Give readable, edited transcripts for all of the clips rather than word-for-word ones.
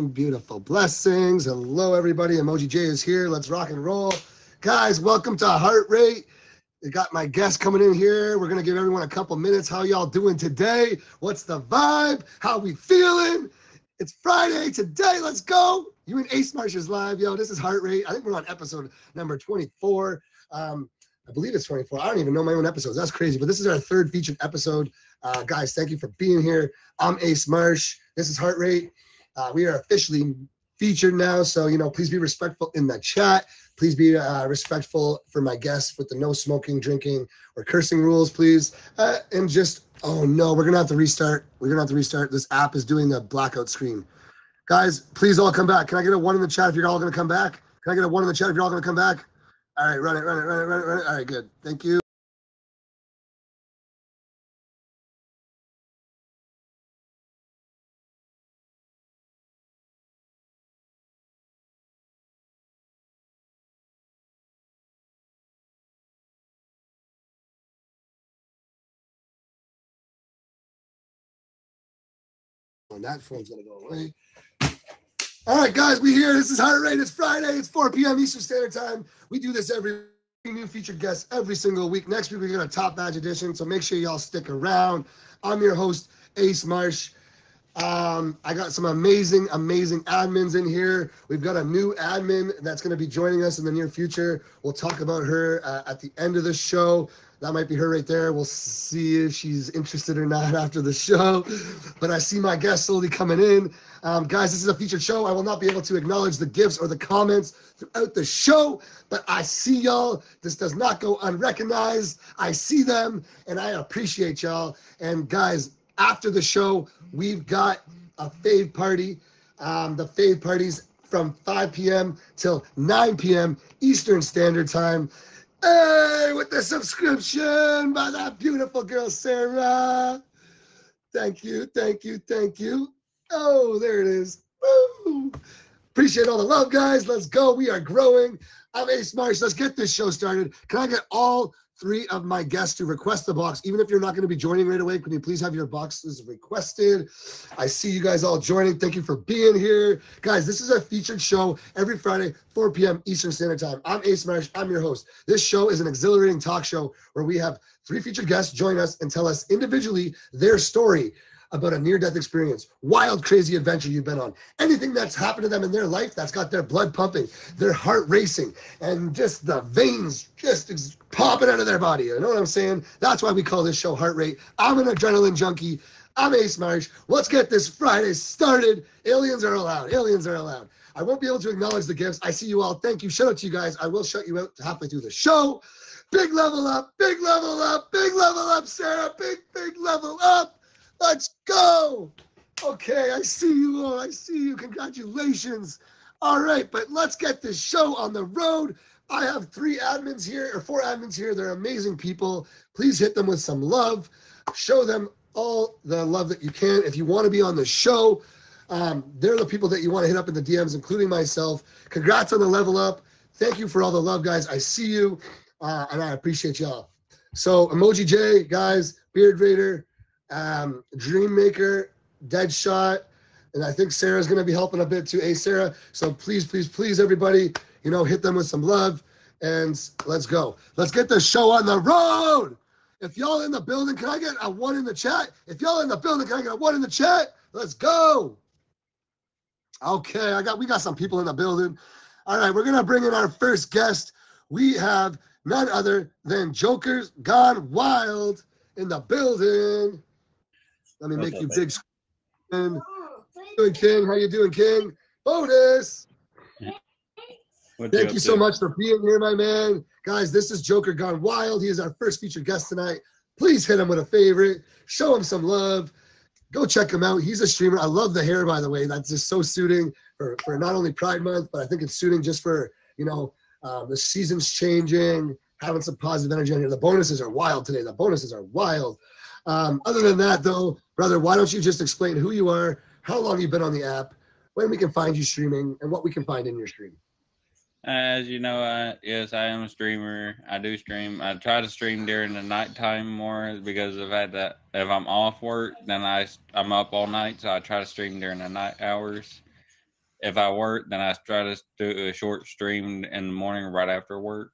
morning. Beautiful blessings. Hello, everybody. Emoji J is here. Let's rock and roll. Guys, welcome to Heart Rate. I got my guest coming in here. We're going to give everyone a couple minutes. How y'all doing today? What's the vibe? How we feeling? It's Friday today. Let's go. You and Ace Marsh's live. Yo, this is Heart Rate. I think we're on episode number 24. I believe it's 24. I don't even know my own episodes. That's crazy. But this is our third featured episode. Guys, thank you for being here. I'm Ace Marsh. This is Heart Rate. We are officially featured now. So, please be respectful in the chat. Please be respectful for my guests with the no smoking, drinking, or cursing rules, please. And just, oh no, we're going to have to restart. We're going to have to restart. This app is doing the blackout screen. Guys, please all come back. Can I get a 1 in the chat if you're all going to come back? Can I get a 1 in the chat if you're all going to come back? All right, run it. All right, good. Thank you. That phone's going to go away. All right, guys, we here. This is Heart Rate. It's Friday. It's 4 p.m. Eastern Standard Time. We do this every new featured guest every single week. Next week, we're going to top badge edition, so make sure y'all stick around. I'm your host, Ace Marsh. I got some amazing admins in here. We've got a new admin that's going to be joining us in the near future. We'll talk about her at the end of the show. That might be her right there. We'll see if she's interested or not after the show. But I see my guests slowly coming in. Guys, this is a featured show. I will not be able to acknowledge the gifts or the comments throughout the show, but I see y'all. This does not go unrecognized. I see them, and I appreciate y'all. And guys, after the show, we've got a fave party. The fave party's from 5 p.m. till 9 p.m. Eastern Standard Time. Hey, with the subscription by that beautiful girl, Sarah. Thank you. Oh, there it is. Woo. Appreciate all the love, guys. Let's go. We are growing. I'm Ace Marsh. Let's get this show started. Can I get all 3 of my guests to request the box? Even if you're not going to be joining right away, can you please have your boxes requested? I see you guys all joining. Thank you for being here. Guys, this is a featured show every Friday, 4 p.m. Eastern Standard Time. I'm Ace Marsh. I'm your host. This show is an exhilarating talk show where we have 3 featured guests join us and tell us individually their story about a near-death experience, wild, crazy adventure you've been on, anything that's happened to them in their life that's got their blood pumping, their heart racing, and just the veins just popping out of their body. You know what I'm saying? That's why we call this show Heart Rate. I'm an adrenaline junkie. I'm Ace Marsh. Let's get this Friday started. Aliens are allowed. I won't be able to acknowledge the gifts. I see you all. Thank you. Shout out to you guys. I will shut you out halfway through the show. Big level up, Sarah. Big level up. Let's go. Okay, I see you all. Congratulations. All right, but let's get this show on the road. I have 4 admins here. They're amazing people. Please hit them with some love. Show them all the love that you can. If you want to be on the show, they're the people that you want to hit up in the DMs, including myself. Congrats on the level up. Thank you for all the love, guys. I see you, and I appreciate y'all. So, Emoji J, guys, Beard Raider, Dream Maker, Deadshot, and I think Sarah's going to be helping a bit too. Hey, Sarah. So please, everybody, hit them with some love, and let's go. Let's get the show on the road. If y'all in the building, can I get a 1 in the chat? If y'all in the building, can I get a 1 in the chat? Let's go. Okay, we got some people in the building. All right, we're going to bring in our first guest. We have none other than Joker's Gone Wild in the building. Let me make you big screen. King? How you doing, King? Bonus. Thank you so much for being here, my man. Guys, this is Joker Gone Wild. He is our first featured guest tonight. Please hit him with a favorite. Show him some love. Go check him out. He's a streamer. I love the hair, by the way. That's just so suiting for not only Pride Month, but I think it's suiting just for, the seasons changing, having some positive energy on here. The bonuses are wild today. Other than that, though, brother, why don't you just explain who you are, how long you've been on the app, when we can find you streaming, and what we can find in your stream. As you know, yes, I am a streamer. I do stream. I try to stream during the nighttime more because of that. If I'm off work, then I'm up all night, so I try to stream during the night hours. if I work, then I try to do a short stream in the morning right after work.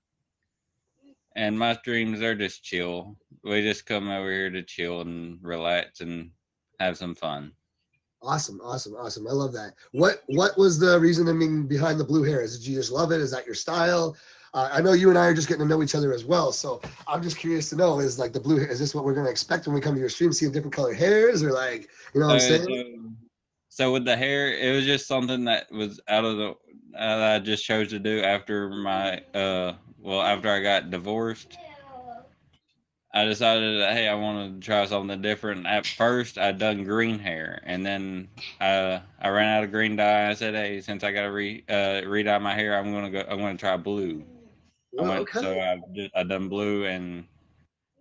And my streams are just chill. We just come over here to chill and relax and have some fun. Awesome. I love that. What was the reasoning behind the blue hair? Did you just love it? Is that your style? I know you and I are just getting to know each other as well, so I'm just curious to know, is like the blue hair, is this what we're going to expect when we come to your stream, seeing different color hairs, or like, you know what I'm saying? So with the hair, it was just something that was out of the I just chose to do after my after I got divorced. I decided that, hey, I wanted to try something different. At first, I done green hair, and then I ran out of green dye. I said, hey, since I got to re-dye my hair, I'm gonna try blue. So I done blue, and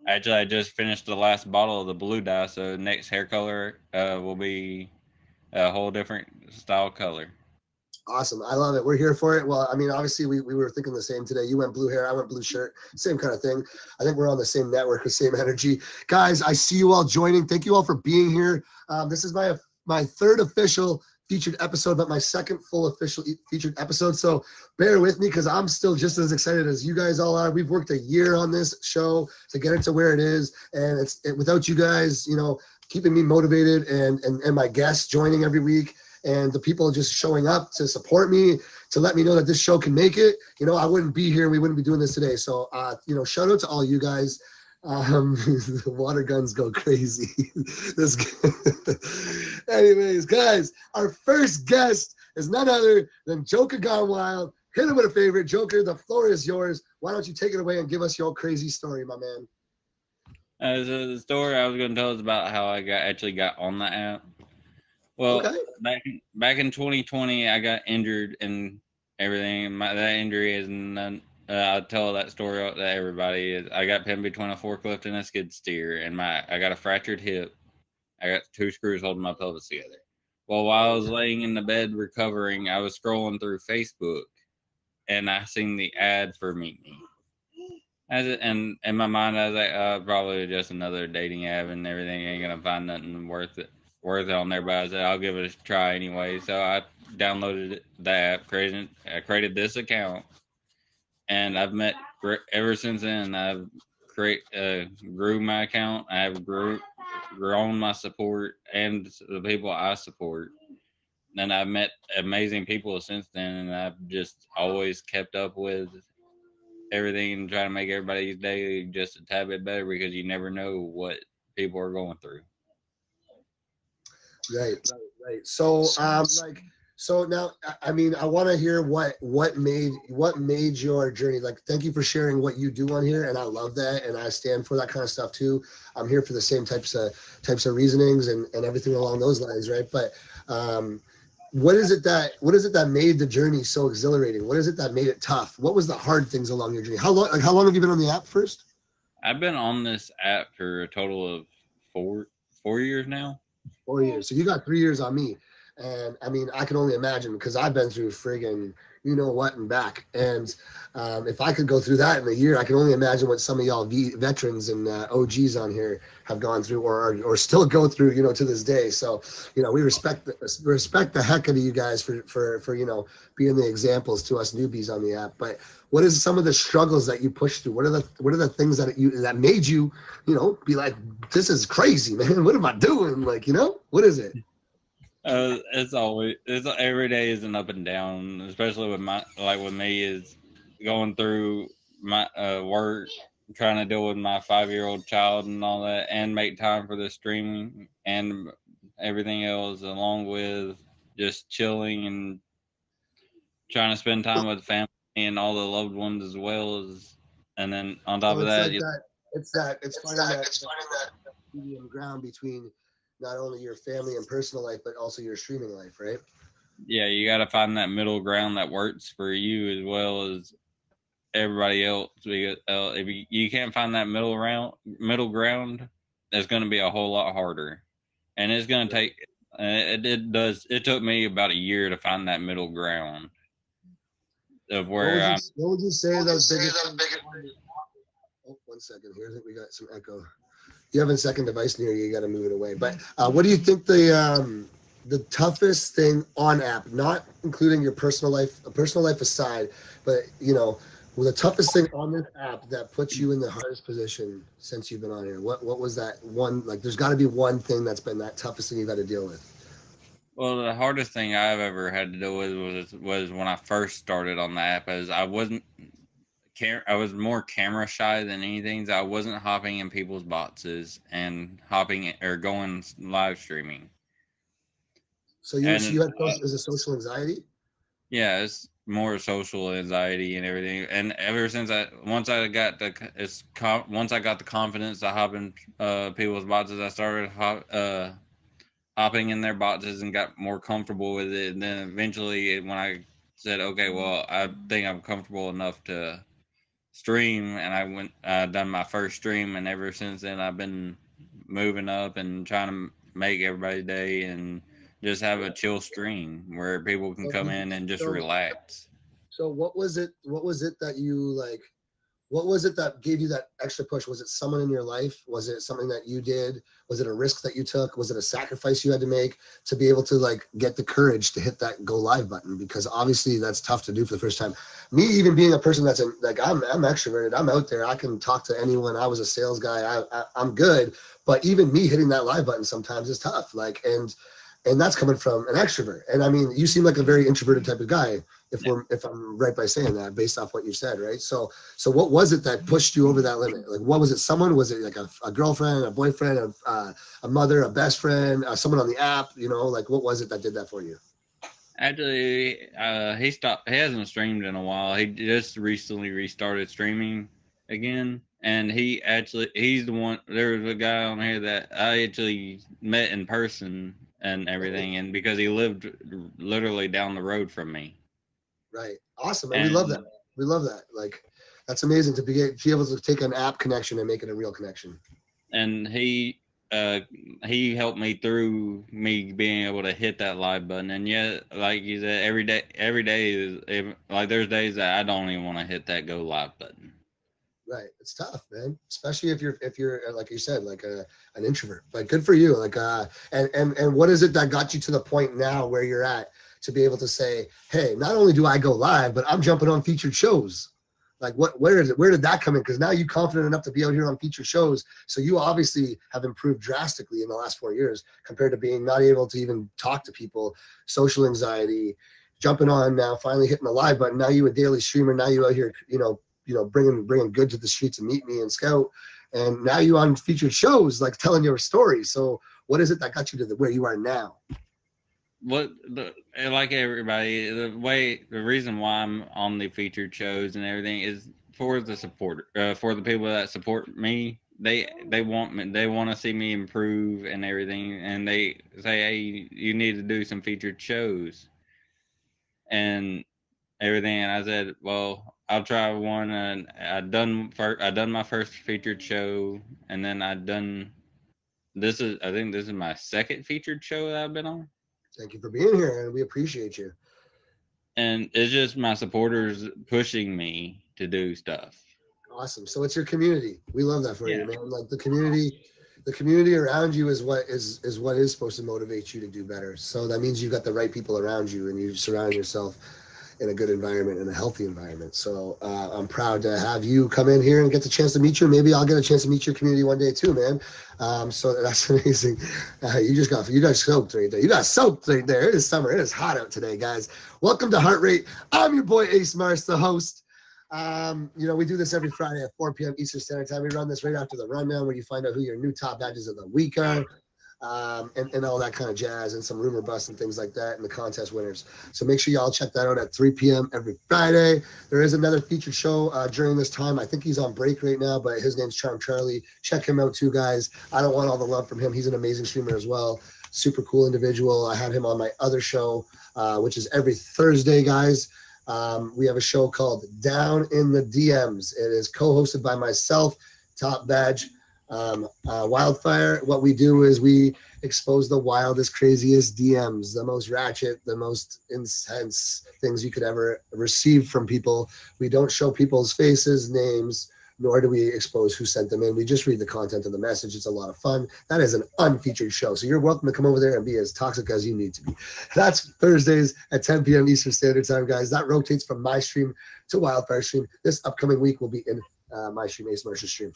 actually I just finished the last bottle of the blue dye. So next hair color will be a whole different style color. Awesome. I love it. We're here for it. Well, I mean, obviously we were thinking the same today. You went blue hair, I went blue shirt, same kind of thing. I think we're on the same network, the same energy. Guys, I see you all joining. Thank you all for being here. This is my third official featured episode, but my second full official featured episode. So bear with me, because I'm still just as excited as you guys all are. We've worked a year on this show to get it to where it is. And without you guys, you know, keeping me motivated and my guests joining every week, and the people just showing up to support me, to let me know that this show can make it, you know, I wouldn't be here. We wouldn't be doing this today. So, you know, shout out to all you guys. The water guns go crazy. Anyways, guys, our first guest is none other than Joker Gone Wild. Hit him with a favorite. Joker, the floor is yours. Why don't you take it away and give us your crazy story, my man? So the story I was going to tell is about how I actually got on the app. Well, okay. back in 2020, I got injured and everything. That injury is none. I'll tell that story to everybody. I got pinned between a forklift and a skid steer, and I got a fractured hip. I got 2 screws holding my pelvis together. Well, while I was laying in the bed recovering, I was scrolling through Facebook, and I seen the ad for Meet Me. And in my mind, I was like, probably just another dating app and everything. Ain't gonna find nothing worth it on there, but I said I'll give it a try anyway. So I downloaded the app, created this account, and I've met ever since then. I've grew my account. I've grown my support and the people I support, and I've met amazing people since then. And I've just always kept up with everything and trying to make everybody's day just a tad bit better, because you never know what people are going through. Right. So, so now, I mean, I want to hear what made your journey. Like, thank you for sharing what you do on here, and I love that, and I stand for that kind of stuff too. I'm here for the same types of reasonings and everything along those lines, right? But what is it that made the journey so exhilarating? What is it that made it tough? What was the hard things along your journey? How long have you been on the app first? I've been on this app for a total of 4 years now. 4 years. So you got 3 years on me. And I mean, I can only imagine, because I've been through friggin' you know what and back. And if I could go through that in a year, I can only imagine what some of y'all veterans and OGs on here have gone through or still go through, you know, to this day. So, you know, we respect the heck out of you guys for you know, being the examples to us newbies on the app. But what is some of the struggles that you pushed through? What are the things that made you, you know, be like, this is crazy, man. What am I doing? Like, you know, what is it? It's every day is an up and down, especially with me is going through my work, trying to deal with my 5-year-old child and all that, and make time for the streaming and everything else, along with just chilling and trying to spend time with family and all the loved ones as well as, and then on top of that, it's finding that medium ground between not only your family and personal life, but also your streaming life, right? Yeah, you got to find that middle ground that works for you as well as everybody else. Because if you can't find that middle ground, it's going to be a whole lot harder, and it's going to take. It took me about a year to find that middle ground of where what would you say the biggest? Oh, 1 second here. I think we got some echo. You have a second device near you. You got to move it away. But what do you think the toughest thing on app, not including your personal life aside, but you know, well, the toughest thing on this app that puts you in the hardest position since you've been on here? What was that one? Like, there's got to be one thing that's been that toughest thing you've had to deal with. Well, the hardest thing I've ever had to deal with was when I first started on the app, as I wasn't. I was more camera shy than anything. So I wasn't hopping in people's boxes and hopping or going live streaming. So you had is it social anxiety? Yeah, it's more social anxiety and everything. And ever since once I got the confidence to hop in people's boxes, I started hopping in their boxes and got more comfortable with it. And then eventually, when I said, okay, well, I think I'm comfortable enough to stream, and I done my first stream, and ever since then I've been moving up and trying to make everybody's day and just have a chill stream where people can come in and just relax. So what was it that you like? What was it that gave you that extra push? Was it someone in your life? Was it something that you did? Was it a risk that you took? Was it a sacrifice you had to make to be able to like get the courage to hit that go live button? Because obviously that's tough to do for the first time. Me, even being a person that's I'm extroverted, I'm out there, I can talk to anyone. I was a sales guy, I'm good. But even me hitting that live button sometimes is tough. Like, and that's coming from an extrovert. And I mean, you seem like a very introverted type of guy, if I'm right by saying that, based off what you said, right? So what was it that pushed you over that limit? Like, what was it? Someone? Was it like a girlfriend, a boyfriend, a mother, a best friend, someone on the app? You know, like, what was it that did that for you? Actually, he hasn't streamed in a while. He just recently restarted streaming again. And he's the one, there was a guy on here that I actually met in person and everything, and because he lived literally down the road from me. Right. Awesome. And we love that. We love that. Like, that's amazing to be able to take an app connection and make it a real connection. And he helped me through me being able to hit that live button. And yet, like you said, every day is like, there's days that I don't even want to hit that go live button. Right. It's tough, man. Especially if you're like you said, like an introvert. But good for you. Like and what is it that got you to the point now where you're at to be able to say, hey, not only do I go live, but I'm jumping on featured shows. Like, where did that come in? Because now you're confident enough to be out here on featured shows. So you obviously have improved drastically in the last 4 years compared to being not able to even talk to people, social anxiety, jumping on now, finally hitting the live button. Now you a daily streamer. Now you out here, bringing good to the streets and meet me and Scout. And now you on featured shows, like telling your story. So what is it that got you to where you are now? Like everybody, the reason why I'm on the featured shows and everything is for the support, for the people that support me. They want to see me improve and everything, and they say, hey, you need to do some featured shows and everything. And I said, well, I'll try one. And I done my first featured show, and then I think this is my second featured show that I've been on. Thank you for being here, and we appreciate you. And it's just my supporters pushing me to do stuff. Awesome. So it's your community. We love that for you, man. Like, the community around you is what is supposed to motivate you to do better. So that means you've got the right people around you, and you surround yourself in a good environment, in a healthy environment. So I'm proud to have you come in here and get the chance to meet you. Maybe I'll get a chance to meet your community one day too, man. So that's amazing. You got soaked right there. You got soaked right there. It is summer. It is hot out today, guys. Welcome to Heart Rate. I'm your boy Ace Mars, the host. We do this every Friday at 4 p.m. Eastern Standard Time. We run this right after the rundown, where you find out who your new top badges of the week are. And all that kind of jazz, and some rumor busts and things like that, and the contest winners. So make sure y'all check that out at 3 p.m. every Friday. There is another featured show during this time. I think he's on break right now, but his name's Charm Charlie. Check him out too, guys. I don't want all the love from him. He's an amazing streamer as well. Super cool individual. I had him on my other show, which is every Thursday, guys. We have a show called Down in the DMs. It is co-hosted by myself, Top Badge, Wildfire. What we do is we expose the wildest, craziest DMs, the most ratchet, the most intense things you could ever receive from people. We don't show people's faces, names, nor do we expose who sent them in. We just read the content of the message. It's a lot of fun. That is an unfeatured show. So you're welcome to come over there and be as toxic as you need to be. That's Thursdays at 10 p.m. Eastern Standard Time, guys. That rotates from my stream to Wildfire stream. This upcoming week will be in my stream, Ace Marsh's stream.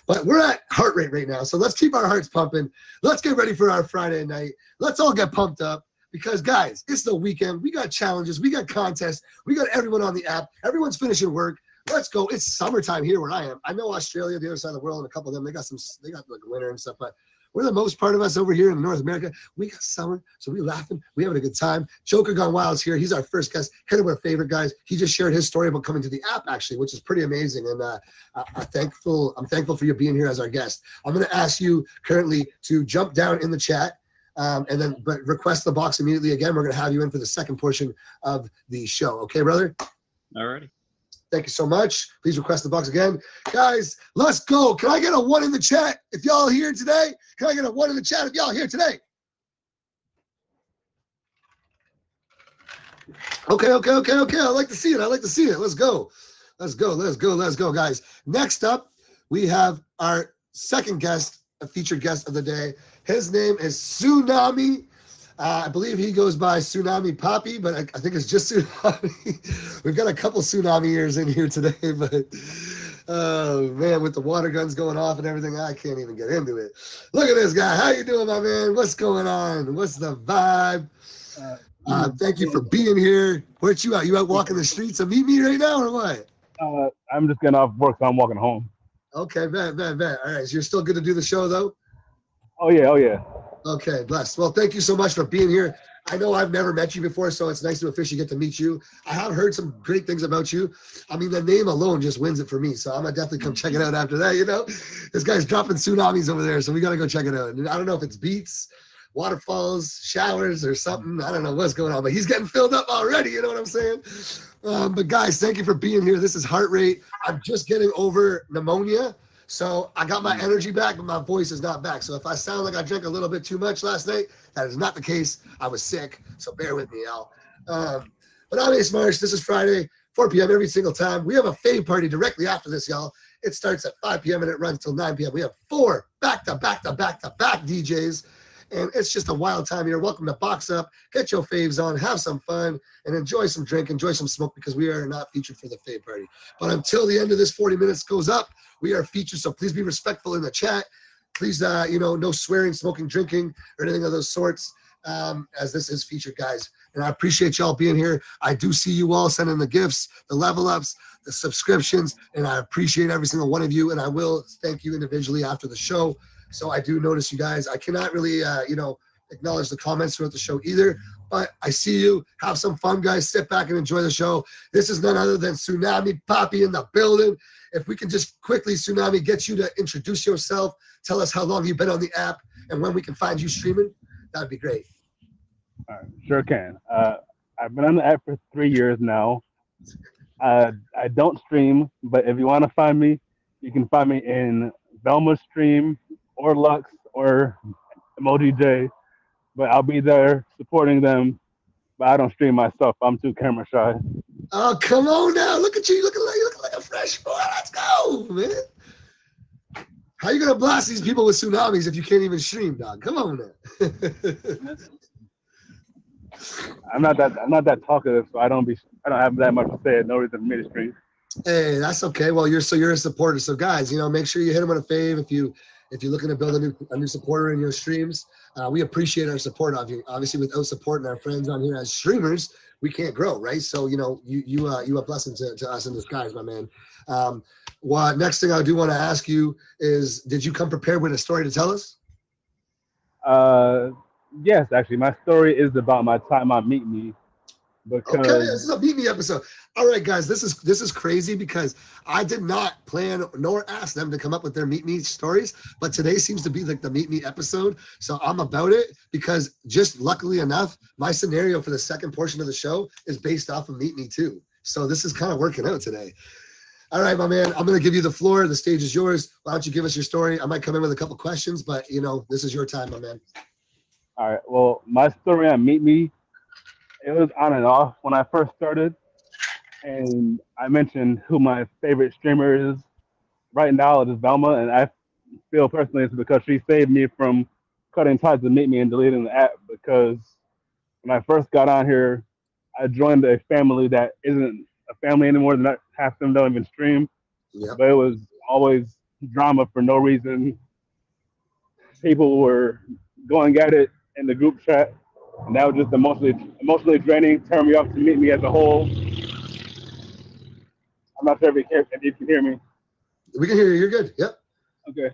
But we're at heart rate right now. So let's keep our hearts pumping. Let's get ready for our Friday night. Let's all get pumped up. Because, guys, it's the weekend. We got challenges. We got contests. We got everyone on the app. Everyone's finishing work. Let's go. It's summertime here where I am. I know Australia, the other side of the world, and a couple of them, they got like winter and stuff. But we're the most part of us over here in North America. We got summer, so we're laughing. We're having a good time. Joker Gone Wild's here. He's our first guest. Hit him with a favorite, guys. He just shared his story about coming to the app, actually, which is pretty amazing. And I'm thankful for you being here as our guest. I'm going to ask you currently to jump down in the chat. But request the box immediately. Again, we're going to have you in for the second portion of the show. Okay, brother? Alrighty. Thank you so much. Please request the box again. Guys, let's go. Can I get a 1 in the chat if y'all here today? Can I get a 1 in the chat if y'all here today? Okay. I like to see it. Let's go, guys. Next up, we have our second guest, a featured guest of the day. His name is Tsunami. I believe he goes by Tsunami Poppy, but I think it's just Tsunami. We've got a couple Tsunami ears in here today, but oh man, with the water guns going off and everything, I can't even get into it. Look at this guy. How you doing, my man? What's going on? What's the vibe? Thank you for being here. Where'd you out? You out walking the streets of Meet Me right now, or what? I'm just getting off work, so I'm walking home. Okay, bet. All right, so you're still good to do the show, though? Oh, yeah. Okay, blessed. Well, thank you so much for being here. I know I've never met you before, so it's nice to officially get to meet you. I have heard some great things about you. I mean, the name alone just wins it for me, so I'm going to definitely come check it out after that, you know? This guy's dropping tsunamis over there, so we got to go check it out. And I don't know if it's beats, waterfalls, showers, or something. I don't know what's going on, but he's getting filled up already, you know what I'm saying? But guys, thank you for being here. This is Heart Rate. I'm just getting over pneumonia. So I got my energy back, but my voice is not back. So if I sound like I drank a little bit too much last night, that is not the case. I was sick, so bear with me, y'all. But I'm Ace Marsh. This is Friday, 4 p.m. every single time. We have a fave party directly after this, y'all. It starts at 5 p.m. and it runs till 9 p.m. We have 4 back-to-back DJs, and it's just a wild time here. Welcome to Box Up. Get your faves on, have some fun, and enjoy some drink, enjoy some smoke, because we are not featured for the fave party. But until the end of this 40 minutes goes up, we are featured, so please be respectful in the chat. Please, no swearing, smoking, drinking, or anything of those sorts, as this is featured, guys. And I appreciate y'all being here. I do see you all sending the gifts, the level ups, the subscriptions, and I appreciate every single one of you, and I will thank you individually after the show. So I do notice you guys. I cannot really, acknowledge the comments throughout the show either, but I see you. Have some fun, guys. Sit back and enjoy the show. This is none other than Tsunami Poppy in the building. If we can just quickly, Tsunami, get you to introduce yourself, tell us how long you've been on the app, and when we can find you streaming, that'd be great. All right, sure can. I've been on the app for 3 years now. I don't stream, but if you want to find me, you can find me in Velma's stream or Lux or Emoji J. But I'll be there supporting them. But I don't stream myself. I'm too camera shy. Oh, come on now. Look at you. You looking like a fresh boy. Let's go, man. How you going to blast these people with tsunamis if you can't even stream, dog? Come on now. I'm not that talkative, so I don't have that much to say. No reason for me to stream. Hey, that's okay. Well, you're a supporter. So guys, make sure you hit them with a fave if you're looking to build a new supporter in your streams. We appreciate our support of you. Obviously, without supporting our friends on here as streamers, we can't grow, right? So you a blessing to us in disguise, my man. Next thing I do want to ask you is, did you come prepared with a story to tell us? Yes, actually, my story is about my time on Meet Me. Because... Okay, this is a Meet Me episode. All right, guys, this is crazy because I did not plan nor ask them to come up with their Meet Me stories, but today seems to be like the Meet Me episode, so I'm about it because just luckily enough, my scenario for the second portion of the show is based off of Meet Me too. So this is kind of working out today. All right, my man, I'm going to give you the floor. The stage is yours. Why don't you give us your story? I might come in with a couple questions, but, this is your time, my man. All right, well, my story on Meet Me, it was on and off when I first started. And I mentioned who my favorite streamer is. right now it is Velma, and I feel personally it's because she saved me from cutting ties to Meet Me and deleting the app. Because when I first got on here, I joined a family that isn't a family anymore. Not half of them don't even stream, Yep. but it was always drama for no reason. People were going at it in the group chat, and that was just emotionally draining. Turned me off to Meet Me as a whole. I'm not sure if you can hear me. We can hear you. You're good. Yep. Okay.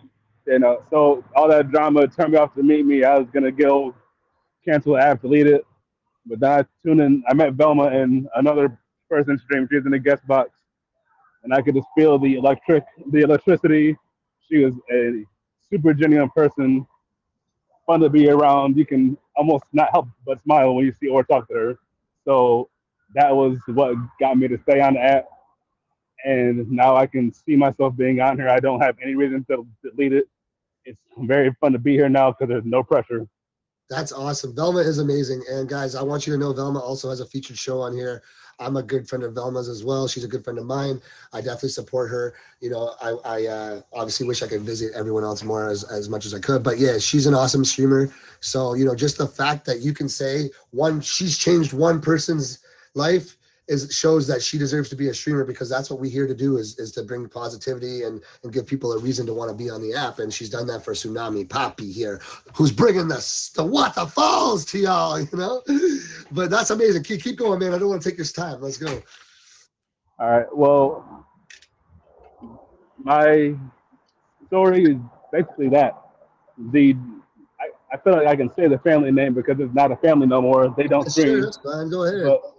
So all that drama turned me off to Meet Me. I was gonna go cancel the app, delete it, but then I tuned in. I met Velma and another person stream. She was in the guest box, and I could just feel the electricity. She was a super genuine person, fun to be around. You can almost not help but smile when you see or talk to her. So that was what got me to stay on the app. And now I can see myself being on here. I don't have any reason to delete it. It's very fun to be here now because there's no pressure. That's awesome. Velma is amazing. And guys, I want you to know Velma also has a featured show on here. I'm a good friend of Velma's as well. She's a good friend of mine. I definitely support her. You know, I obviously wish I could visit everyone else more as much as I could. But yeah, she's an awesome streamer. So, you know, just the fact that you can say she's changed one person's life shows that she deserves to be a streamer, because that's what we're here to do is to bring positivity and give people a reason to want to be on the app. And she's done that for Tsunami Poppy here, who's bringing the waterfalls to y'all, you know. But that's amazing. Keep going, man. I don't want to take this time. Let's go. All right. Well, my story is basically that. I feel like I can say the family name because it's not a family no more. They don't stream. Sure, that's fine. Go ahead. But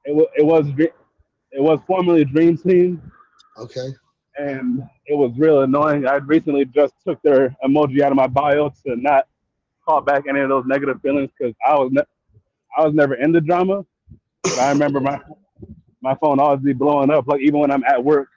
it was formerly Dream Team. Okay. And it was real annoying. I recently just took their emoji out of my bio to not call back any of those negative feelings because I was never in the drama. But I remember my phone always be blowing up, like even when I'm at work.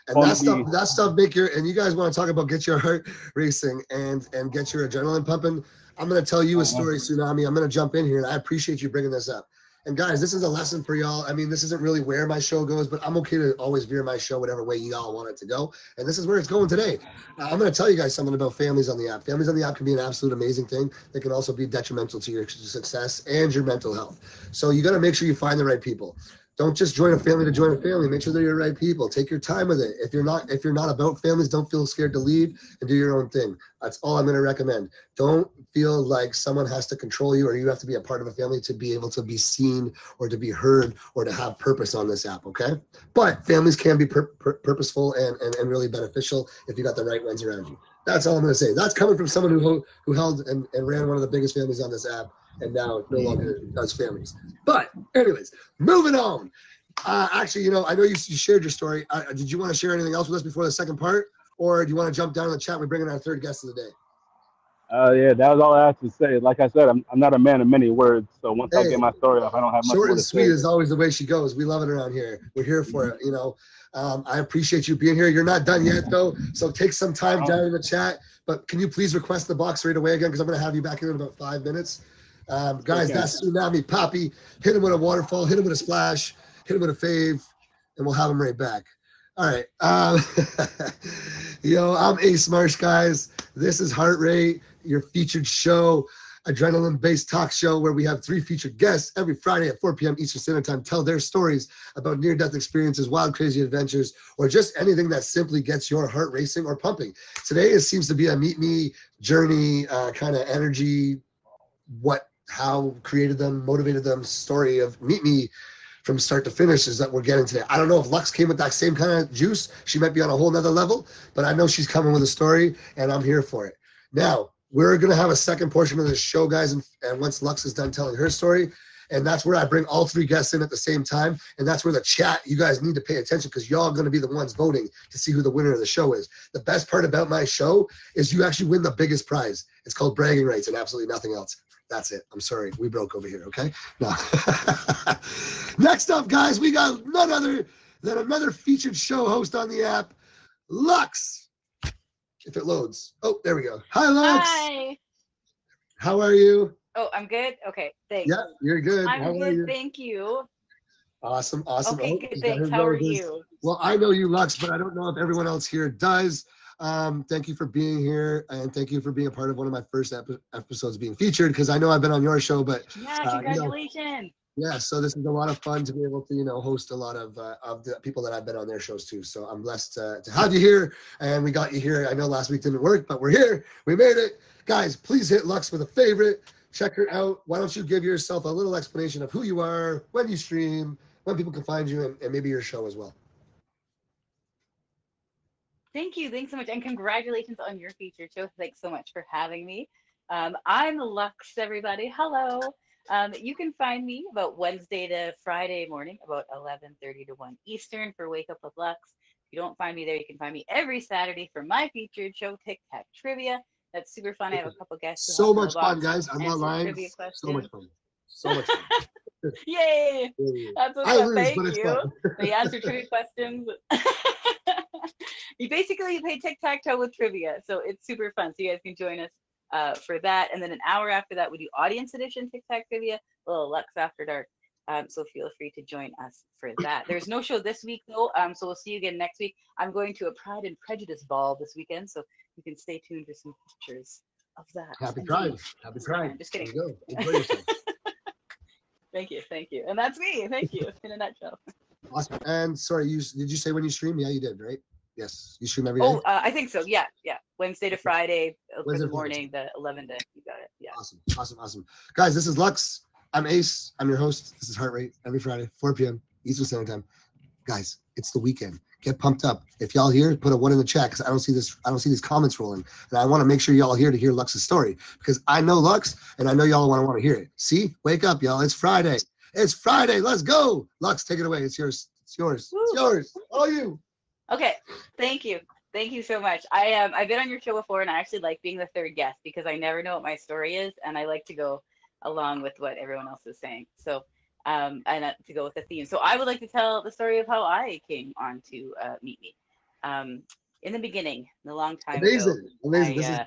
And that stuff make and you guys want to talk about get your heart racing and get your adrenaline pumping. I'm going to tell you a story, Tsunami. I'm going to jump in here, and I appreciate you bringing this up. And guys, this is a lesson for y'all. I mean, this isn't really where my show goes, but I'm okay to always veer my show whatever way y'all want it to go. And this is where it's going today. I'm going to tell you guys something about families on the app. Families on the app can be an absolute amazing thing. They can also be detrimental to your success and your mental health. So you got to make sure you find the right people. Don't just join a family to join a family. Make sure they're your right people. Take your time with it. If you're not about families, don't feel scared to leave and do your own thing. That's all I'm going to recommend. Don't feel like someone has to control you or you have to be a part of a family to be able to be seen or to be heard or to have purpose on this app, okay? But families can be purposeful and really beneficial if you got the right ones around you. That's all I'm going to say. That's coming from someone who held and ran one of the biggest families on this app and now no longer does families. But anyways, moving on. Actually, you know, I know you shared your story. Did you want to share anything else with us before the second part? Or do you want to jump down in the chat? We bring in our third guest of the day. Yeah, that was all I have to say. Like I said, I'm not a man of many words. So once I get my story off, I don't have much more to say. Short and sweet is always the way she goes. We love it around here. We're here for it, you know. I appreciate you being here. You're not done yet, though. So take some time down in the chat. But can you please request the box right away again? Because I'm going to have you back in about 5 minutes. Guys, that's Tsunami Poppy. Hit him with a waterfall. Hit him with a splash. Hit him with a fave. And we'll have him right back. All right. Yo, I'm Ace Marsh, guys. This is Heart Rate, your featured show, adrenaline-based talk show where we have 3 featured guests every Friday at 4 p.m. Eastern Standard Time tell their stories about near-death experiences, wild, crazy adventures, or just anything that simply gets your heart racing or pumping. Today, it seems to be a meet me journey kind of energy, how created them, motivated them story of meet me from start to finish is that we're getting today. I don't know if Lux came with that same kind of juice. She might be on a whole nother level, but I know she's coming with a story and I'm here for it. Now, we're going to have a second portion of this show, guys, and once Lux is done telling her story, and that's where I bring all 3 guests in at the same time, and that's where the chat, you guys need to pay attention because y'all are going to be the ones voting to see who the winner of the show is. The best part about my show is you actually win the biggest prize. It's called bragging rights and absolutely nothing else. That's it. I'm sorry. We broke over here, okay? No. Next up, guys, we got none other than another featured show host on the app, Lux. If it loads. Oh, there we go. Hi, Lux. Hi. How are you? Oh, I'm good? Okay, thanks. Yeah, you're good. I'm How good, are you? thank you. Awesome. Okay, good, thanks. How are you? Well, I know you, Lux, but I don't know if everyone else here does. Thank you for being here, and thank you for being a part of one of my first episodes being featured, because I know I've been on your show, but yeah, congratulations. Yeah, so this is a lot of fun to be able to, host a lot of the people that I've been on their shows too. So I'm blessed to have you here, and we got you here. I know last week didn't work, but we're here. We made it. Guys, please hit Lux with a favorite. Check her out. Why don't you give yourself a little explanation of who you are, when you stream, when people can find you, and maybe your show as well. Thank you. Thanks so much. And congratulations on your featured show. Thanks so much for having me. I'm Lux, everybody. Hello. You can find me about Wednesday to Friday morning, about 11:30 to 1 Eastern for Wake Up with Lux. If you don't find me there, you can find me every Saturday for my featured show, Tic Tac Trivia. That's super fun. I have a couple guests. So much fun, guys. I'm not lying. So much fun. So much fun. Yay! That's what's up. Thank you. They answer trivia questions. You basically play tic-tac-toe with trivia, so it's super fun. So you guys can join us for that. And then an hour after that, we do audience edition tic-tac trivia, a little Lux After Dark. So feel free to join us for that. There's no show this week, though, so we'll see you again next week. I'm going to a Pride and Prejudice ball this weekend, so you can stay tuned for some pictures of that. Happy Pride. Happy Pride. Just kidding. There you go. Enjoy yourself. Thank you. And that's me. Thank you, in a nutshell. Awesome. And sorry, did you say when you stream? Yeah, you did, right? Yes, you stream every day? Oh, I think so. Yeah. Wednesday to Friday for the morning, the 11 to, you got it. Yeah. Awesome. Guys, this is Lux. I'm Ace. I'm your host. This is Heart Rate every Friday, 4 p.m. Eastern Standard Time. Guys, it's the weekend. Get pumped up. If y'all here, put a 1 in the chat, because I don't see these comments rolling. And I want to make sure y'all here to hear Lux's story, because I know Lux and I know y'all want to hear it. See? Wake up, y'all. It's Friday. Let's go. Lux, take it away. It's yours. Woo. It's yours. All you. Okay. Thank you so much. I've been on your show before, and I actually like being the third guest because I never know what my story is, and I like to go along with what everyone else is saying. So and to go with the theme. So I would like to tell the story of how I came on to Meet Me. In the beginning, a long time ago. Amazing.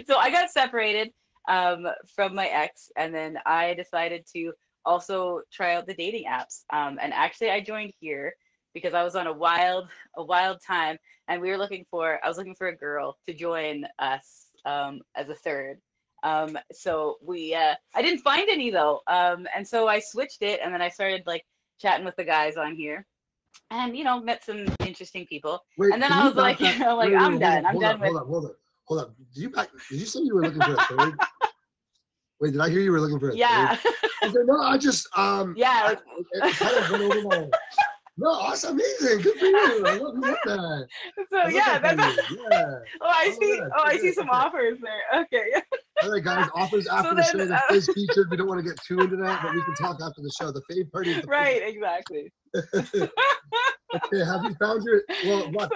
So I got separated from my ex, and then I decided to also try out the dating apps. And actually I joined here because I was on a wild time, and I was looking for a girl to join us as a third. So I didn't find any though. And so I switched it, and then I started like chatting with the guys on here, and met some interesting people. Wait, and then I was like, I'm done. Hold up. Did you say you were looking for a third? Wait, did I hear you were looking for a third? Yeah. No, I just yeah. It kind of went over my. No, that's amazing. Good for you. I love that. So yeah, that's. Yeah. I see some offers there. Okay. All right, guys. Offers after the show that is featured. We don't want to get too into that, but we can talk after the show. The fave party. Is the right. Exactly. Okay. Have you found your? Well, what?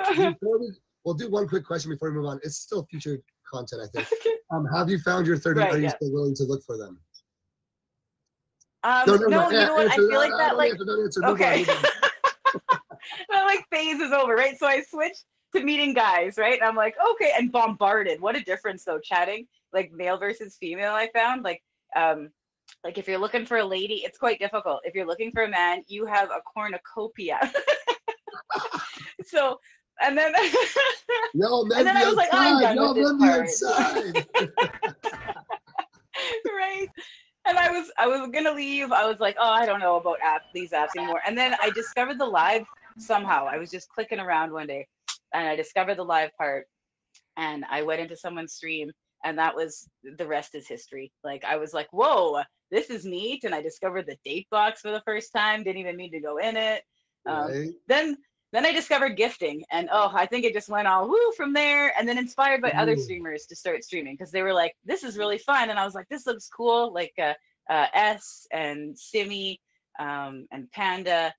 We'll do one quick question before we move on. It's still featured content, I think. Have you found your third? Right, are you still willing to look for them? No, you know what? I feel like that, like, okay. That like phase is over, right? So I switched to meeting guys, right? And I'm like, okay, and bombarded. What a difference though, chatting, like male versus female. I found like if you're looking for a lady, it's quite difficult. If you're looking for a man, you have a cornucopia. So, and then and then I was like, I'm done with this part. Right. And I was gonna leave. I was like, oh, I don't know about these apps anymore. And then I discovered the live somehow. I was just clicking around one day, and I discovered the live part, and I went into someone's stream, and that was the rest is history. Like I was like, whoa, this is neat. And I discovered the date box for the first time. Didn't even mean to go in it. Right. Then I discovered gifting, and I think it just went all woo from there, and then inspired by other streamers to start streaming because they were like, this is really fun. And I was like, this looks cool. Like S and Simi and Panda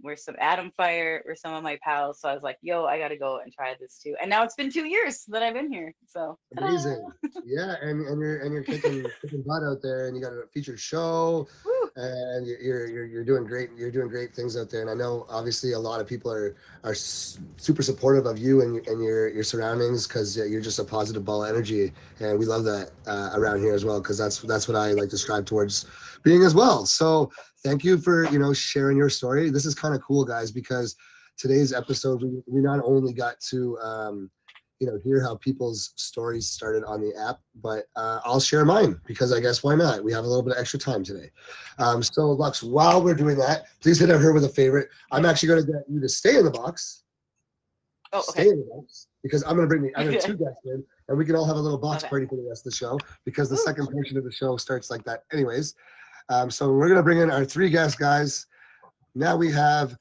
were some Adam Fire were some of my pals. So I was like, yo, I got to go and try this too. And now it's been 2 years that I've been here. So amazing. Yeah. And you're kicking butt out there, and you got a featured show. Woo. and you're doing great. You're doing great things out there, and I know obviously a lot of people are super supportive of you and your surroundings, because you're just a positive ball of energy, and we love that around here as well, because that's what I like to strive towards being as well. So thank you for sharing your story. This is kind of cool, guys, because today's episode we not only got to hear how people's stories started on the app, but I'll share mine, because I guess why not? We have a little bit of extra time today. So Lux, while we're doing that, please hit her with a favorite. I'm actually going to get you to stay in the box. Oh, okay. Stay in the box, because I'm going to bring two guests in, and we can all have a little box party for the rest of the show, because the second portion of the show starts like that anyways. So we're going to bring in our 3 guests, guys. Now we have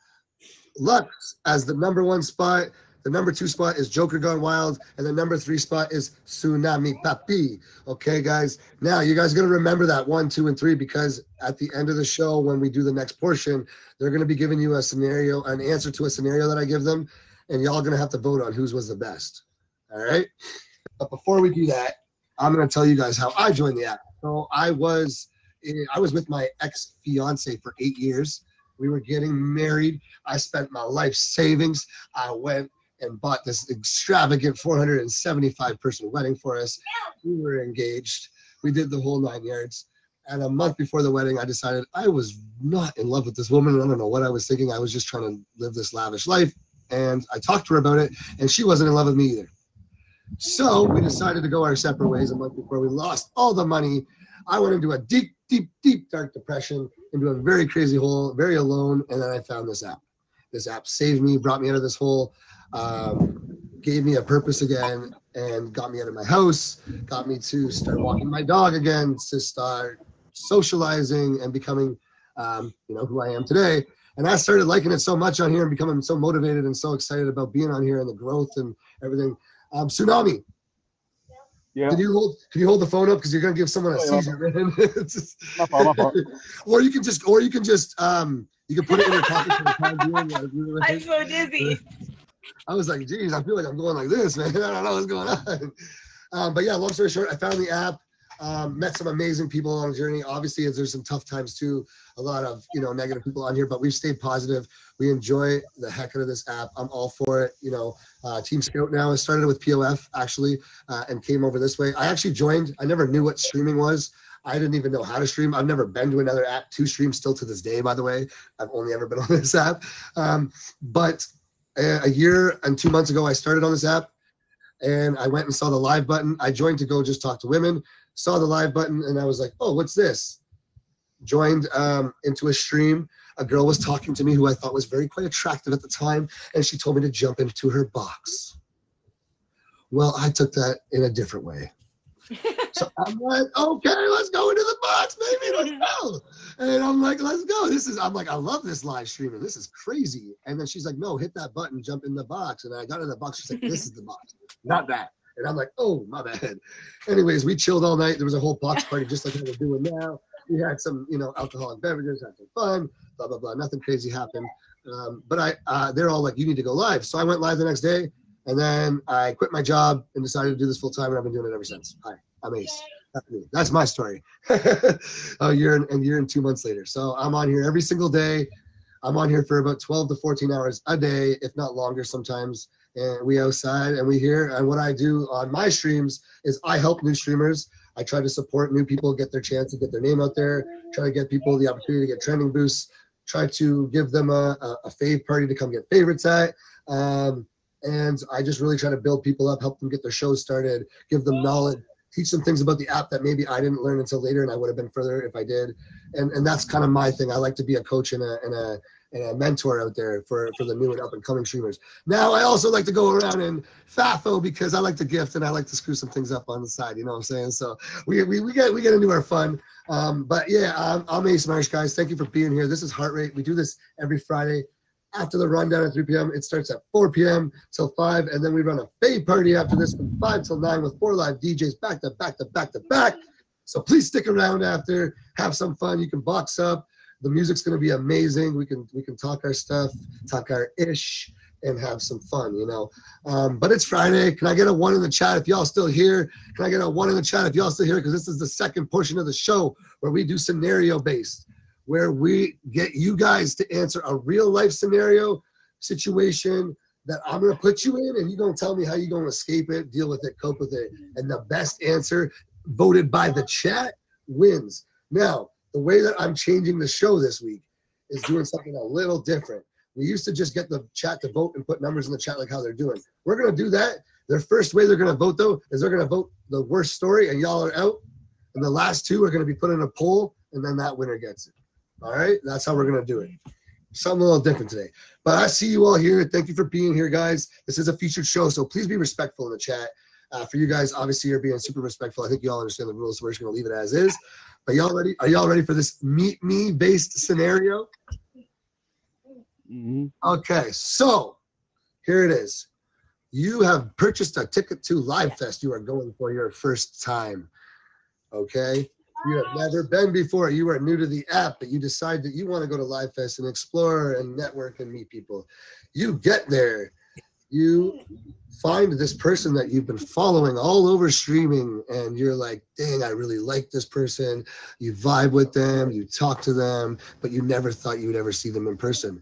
Lux as the number 1 spot. The number 2 spot is Joker Gone Wild, and the number 3 spot is Tsunami Papi. Okay, guys. Now you guys are gonna remember that 1, 2, and 3, because at the end of the show, when we do the next portion, they're gonna be giving you an answer to a scenario that I give them, and y'all gonna have to vote on whose was the best. All right. But before we do that, I'm gonna tell you guys how I joined the app. So I was with my ex-fiance for 8 years. We were getting married. I spent my life savings. I went and bought this extravagant 475 person wedding for us. We were engaged. We did the whole 9 yards. And a month before the wedding, I decided I was not in love with this woman. I don't know what I was thinking. I was just trying to live this lavish life. And I talked to her about it, and she wasn't in love with me either. So we decided to go our separate ways a month before we lost all the money. I went into a deep, deep, deep, dark depression, into a very crazy hole, very alone. And then I found this app. This app saved me, brought me out of this hole. Gave me a purpose again, and got me out of my house, got me to start walking my dog again, to start socializing and becoming who I am today. And I started liking it so much on here and becoming so motivated and so excited about being on here and the growth and everything. Tsunami. Yeah. Can you hold the phone up, because you're gonna give someone a seizure, man? My fault. Or you can just you can put it in your pocket for the time being. I'm so dizzy. I was like, geez, I feel like I'm going like this, man. I don't know what's going on. But yeah, long story short, I found the app, met some amazing people on the journey. Obviously, there's some tough times too, a lot of negative people on here, but we've stayed positive. We enjoy the heck out of this app. I'm all for it. Team Scout now. I started with POF actually, and came over this way. I actually joined. I never knew what streaming was. I didn't even know how to stream. I've never been to another app to stream, still to this day, by the way. I've only ever been on this app. But a year and 2 months ago, I started on this app, and I went and saw the live button. I joined to go just talk to women, saw the live button, and I was like, oh, what's this? Joined into a stream. A girl was talking to me who I thought was quite attractive at the time, and she told me to jump into her box. Well, I took that in a different way. So I'm like, okay, let's go into the box, baby, let's go. And I'm like, let's go. I'm like, I love this live streaming. This is crazy. And then she's like, no, hit that button, jump in the box. And I got in the box. She's like, this is the box, not that. And I'm like, oh, my bad. Anyways, we chilled all night. There was a whole box party just like we're doing now. We had some, alcoholic beverages, had some fun, blah, blah, blah. Nothing crazy happened. But they're all like, you need to go live. So I went live the next day. And then I quit my job and decided to do this full time, and I've been doing it ever since. Hi, I'm Ace. That's my story. A year and 2 months later. So I'm on here every single day. I'm on here for about 12 to 14 hours a day, if not longer sometimes. And we outside and we here. And what I do on my streams is I help new streamers. I try to support new people, get their chance to get their name out there, try to get people the opportunity to get trending boosts, try to give them a fave party to come get favorites at. And I just really try to build people up, help them get their shows started, give them knowledge, teach them things about the app that maybe I didn't learn until later, and I would have been further if I did. And that's kind of my thing. I like to be a coach and a mentor out there for the new and up and coming streamers. Now I also like to go around and FAFO, because I like to gift and I like to screw some things up on the side. You know what I'm saying? So we get into our fun. But yeah, I'm Ace Marsh, guys. Thank you for being here. This is Heart Rate. We do this every Friday after the rundown at 3 p.m. It starts at 4 p.m. till 5, and then we run a fade party after this from 5 till 9 with 4 live DJs back to back to back to back. So please stick around after, have some fun. You can box up. The music's going to be amazing. We can talk our stuff, talk our ish, and have some fun, But it's Friday. Can I get a 1 in the chat if y'all still here? Can I get a 1 in the chat if y'all still here? Because this is the second portion of the show where we do scenario based. where we get you guys to answer a real life scenario situation that I'm going to put you in, and you're going to tell me how you're going to escape it, deal with it, cope with it. And the best answer voted by the chat wins. Now, the way that I'm changing the show this week is doing something a little different. We used to just get the chat to vote and put numbers in the chat like how they're doing. We're going to do that. Their first way they're going to vote, though, is they're going to vote the worst story, and y'all are out. And the last two are going to be put in a poll, and then that winner gets it. All right? That's how we're going to do it. Something a little different today. But I see you all here. Thank you for being here, guys. This is a featured show, so please be respectful in the chat. For you guys, obviously, you're being super respectful. I think you all understand the rules, so we're just going to leave it as is. But y'all ready? Are y'all ready for this meet me based scenario? Mm-hmm. Okay, so here it is. You have purchased a ticket to Live Fest. You are going for your first time. Okay? You have never been before. You are new to the app, but you decide that you want to go to Live Fest and explore and network and meet people. You get there. You find this person that you've been following all over streaming, and you're like, dang, I really like this person. You vibe with them, you talk to them, but you never thought you would ever see them in person.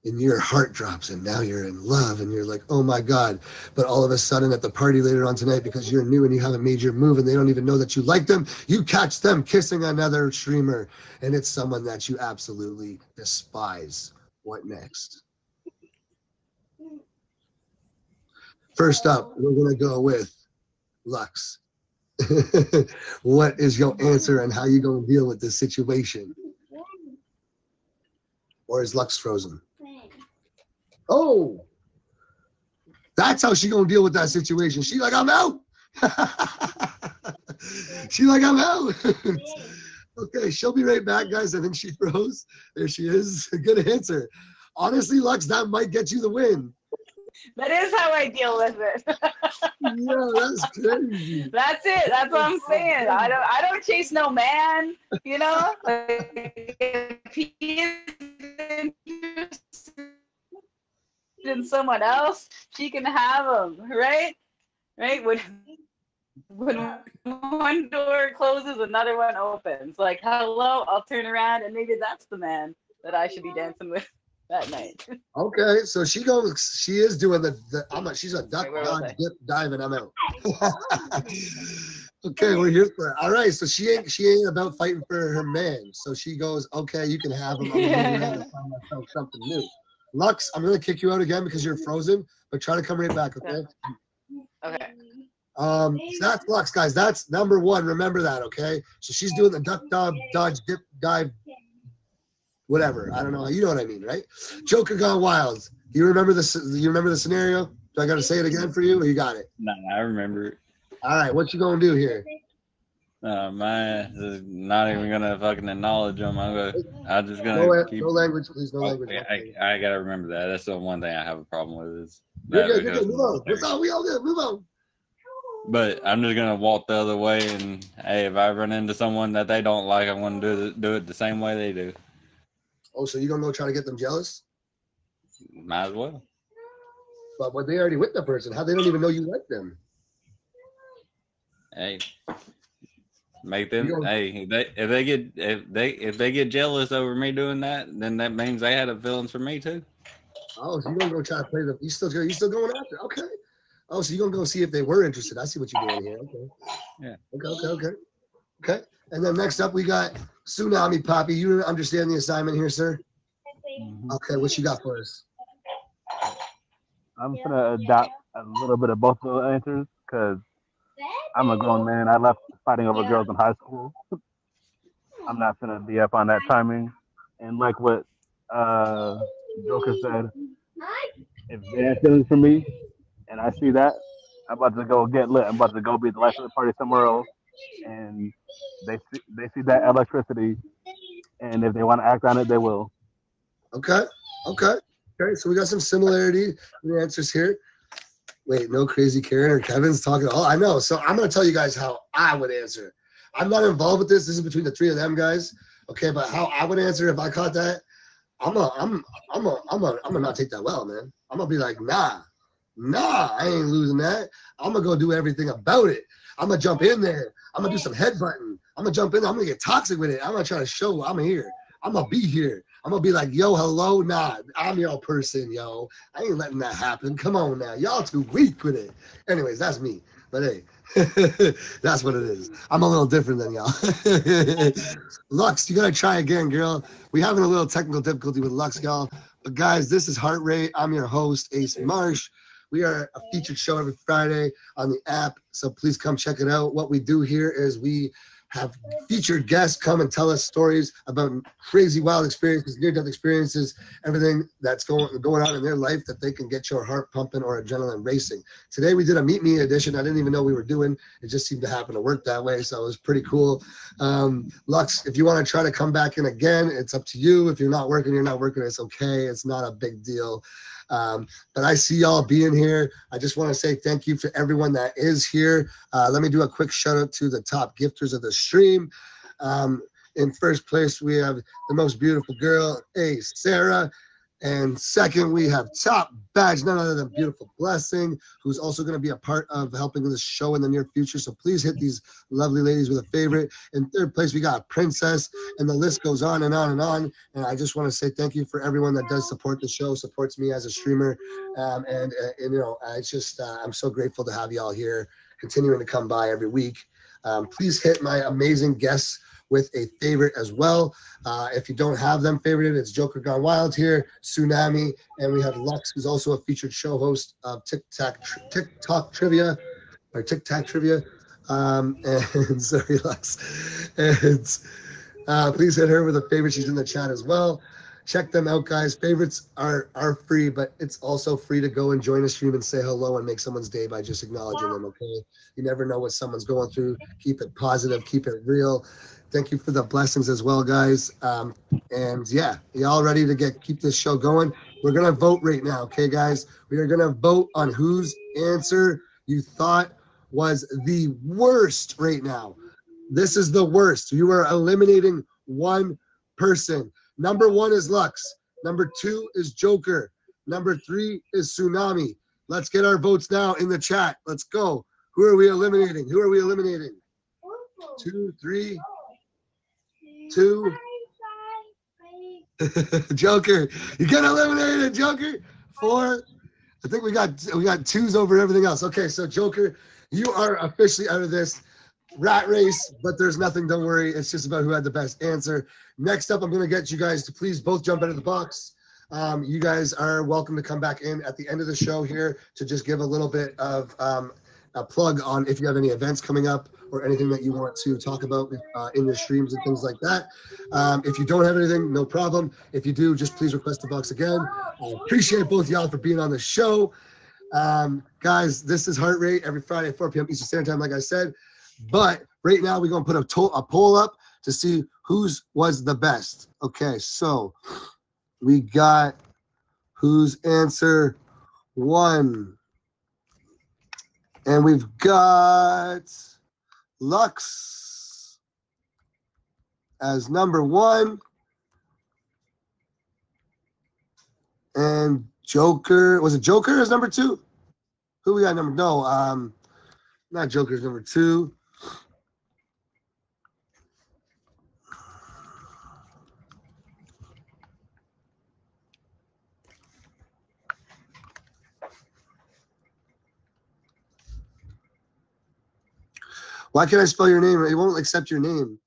And your heart drops, and now you're in love, and you're like, oh my God. But all of a sudden at the party later on tonight, because you're new and you haven't made your move and they don't even know that you like them, you catch them kissing another streamer, and it's someone that you absolutely despise. What next? First up, we're going to go with Lux. What is your answer, and how you going to deal with this situation? Or is Lux frozen? Oh, that's how she gonna deal with that situation. She like, I'm out. She like, I'm out. Okay, she'll be right back, guys. I think she froze. There she is. Good answer. Honestly, Lux, that might get you the win. That is how I deal with it. Yeah, that's crazy. That's it. That's what I'm saying. I don't chase no man, you know? Like, if he is interested in someone else, she can have him, right? Right? When one door closes, another one opens. Like, hello, I'll turn around, and maybe that's the man that I should be dancing with that night. Okay, so she is doing she's a duck, dodge, dip, dive, and I'm out. Okay, we're here for it. All right, so she ain't about fighting for her man. So she goes, okay, you can have him. I'm gonna move around and find myself something new. Lux, I'm gonna kick you out again because you're frozen, but try to come right back, okay? Okay. So that's Lux, guys. That's number one. Remember that, okay? So she's doing the duck, dodge, dip, dive, whatever. I don't know. You know what I mean, right? Joker Gone Wild. You remember this? You remember the scenario? Do I got to say it again for you, or you got it? No, I remember it. All right, what you gonna do here? Mine is not even gonna fucking acknowledge them. I'm just gonna no language, please. No language. I gotta remember that. That's the one thing I have a problem with. Is you're good. Move on. That's all. We all good. Move on. But I'm just gonna walk the other way, and hey, if I run into someone that they don't like, I'm gonna do it the same way they do. Oh, so you're gonna go try to get them jealous? Might as well. But they already with the person. How they don't even know you like them? Hey, make them. Hey, if they get jealous over me doing that, then that means they had feelings for me too. Oh, so you're gonna go try to play them? You still going after? Okay. Oh, so you're gonna go see if they were interested. I see what you're doing here. Okay. Yeah. Okay. And then next up we got Tsunami Poppy. You understand the assignment here, sir? Mm-hmm. Okay. What you got for us? I'm gonna adopt a little bit of both of the answers because I'm a grown man. I left fighting over girls in high school. I'm not gonna be up on that timing. And like what Joker said, if they have feelings for me and I see that, I'm about to go get lit. I'm about to go be the life of the party somewhere else. And they see that electricity, and if they want to act on it, they will. Okay. So we got some similarity in the answers here. Wait, no Crazy Karen or Kevin's talking. Oh, I know. So I'm gonna tell you guys how I would answer. I'm not involved with this. This is between the three of them guys. Okay, but how I would answer if I caught that, I'm gonna not take that well, man. I'm gonna be like, nah, I ain't losing that. I'm gonna go do everything about it. I'm gonna jump in there. I'm gonna do some headbutting. I'm gonna jump in there. I'm gonna get toxic with it. I'm gonna try to show I'm here. I'm going to be here. I'm going to be like, yo, hello, nah, I'm your person, yo. I ain't letting that happen. Come on now. Y'all too weak with it. Anyways, that's me. But hey, that's what it is. I'm a little different than y'all. Lux, you got to try again, girl. We're having a little technical difficulty with Lux, y'all. But guys, this is Heart Rate. I'm your host, Ace Marsh. We are a featured show every Friday on the app, so please come check it out. What we do here is we have featured guests come and tell us stories about crazy, wild experiences, near-death experiences, everything that's going on in their life that they can get your heart pumping or adrenaline racing. Today we did a Meet Me edition. I didn't even know we were doing. It just seemed to happen to work that way, so it was pretty cool. Lux, if you want to try to come back in again, it's up to you. If you're not working, you're not working. It's okay. It's not a big deal. But I see y'all being here. I just want to say thank you to everyone that is here. Let me do a quick shout out to the top gifters of the stream. In first place, we have the most beautiful girl, Sarah. And second, we have top badge, none other than Beautiful Blessing, who's also going to be a part of helping this show in the near future. So please hit these lovely ladies with a favorite. In third place, we got Princess, and the list goes on and on and on. And I just want to say thank you for everyone that does support the show, supports me as a streamer. And you know, it's just, I'm so grateful to have y'all here, continuing to come by every week. Please hit my amazing guests with a favorite as well. If you don't have them favorited, it's Joker Gone Wild here, Tsunami, and we have Lux, who's also a featured show host of TikTok Trivia. And sorry, Lux. And please hit her with a favorite. She's in the chat as well. Check them out, guys. Favorites are free, but it's also free to go and join a stream and say hello and make someone's day by just acknowledging them, okay? You never know what someone's going through. Keep it positive. Keep it real. Thank you for the blessings as well, guys. And yeah, y'all ready to keep this show going? We're going to vote right now, okay, guys? We are going to vote on whose answer you thought was the worst right now. This is the worst. You are eliminating one person. Number 1 is Lux. Number 2 is Joker. Number 3 is Tsunami. Let's get our votes now in the chat. Let's go. Who are we eliminating? 2, 3, 2. Joker. You get eliminated, Joker. 4. I think we got 2s over everything else. Okay, so Joker, you are officially out of this rat race, but there's nothing, don't worry. It's just about who had the best answer. Next up, I'm going to get you guys to please both jump out of the box. You guys are welcome to come back in at the end of the show here to just give a little bit of a plug on if you have any events coming up or anything that you want to talk about in your streams and things like that. If you don't have anything, no problem. If you do, just please request the box again. I appreciate both y'all for being on the show. Guys, this is Heart Rate every Friday at 4 p.m. Eastern Standard Time, like I said. But right now, we're going to put a poll up to see whose was the best. Okay, so we got whose answer 1. And we've got Lux as number 1. And Joker, was it Joker as number 2? Who we got number? No, not Joker's number 2. Why can't I spell your name? It won't accept your name.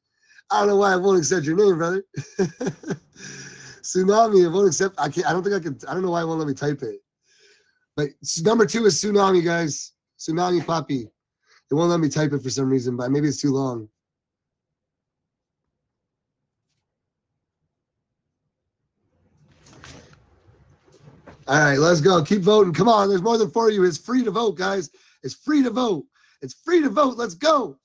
I don't know why it won't accept your name, brother. Tsunami, it won't accept. I don't think I can. I don't know why it won't let me type it. But number 2 is Tsunami, guys. Tsunami Papi. It won't let me type it for some reason, but maybe it's too long. All right, let's go. Keep voting. Come on, there's more than 4 of you. It's free to vote, guys. It's free to vote. It's free to vote. Let's go.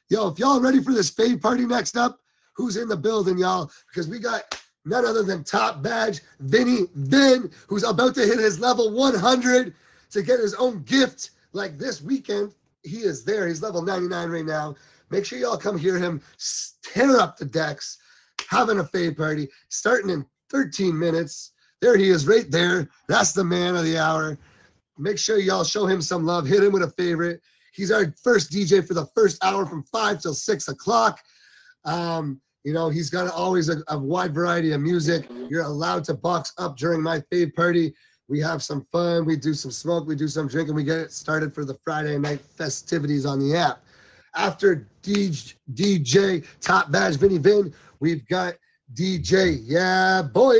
Yo, if y'all ready for this fade party next up, who's in the building, y'all? Because we got none other than top badge Vinny Vin, who's about to hit his level 100 to get his own gift like this weekend. He is there. He's level 99 right now. Make sure y'all come hear him tear up the decks, having a fade party, starting in 13 minutes. There he is right there. That's the man of the hour. Make sure y'all show him some love. Hit him with a favorite. He's our first DJ for the first hour from 5 till 6 o'clock. You know, he's got always a wide variety of music. You're allowed to box up during my fave party. We have some fun. We do some smoke. We do some drinking. We get it started for the Friday night festivities on the app. After DJ Top Badge Vinny Vin, we've got DJ Yeah Boy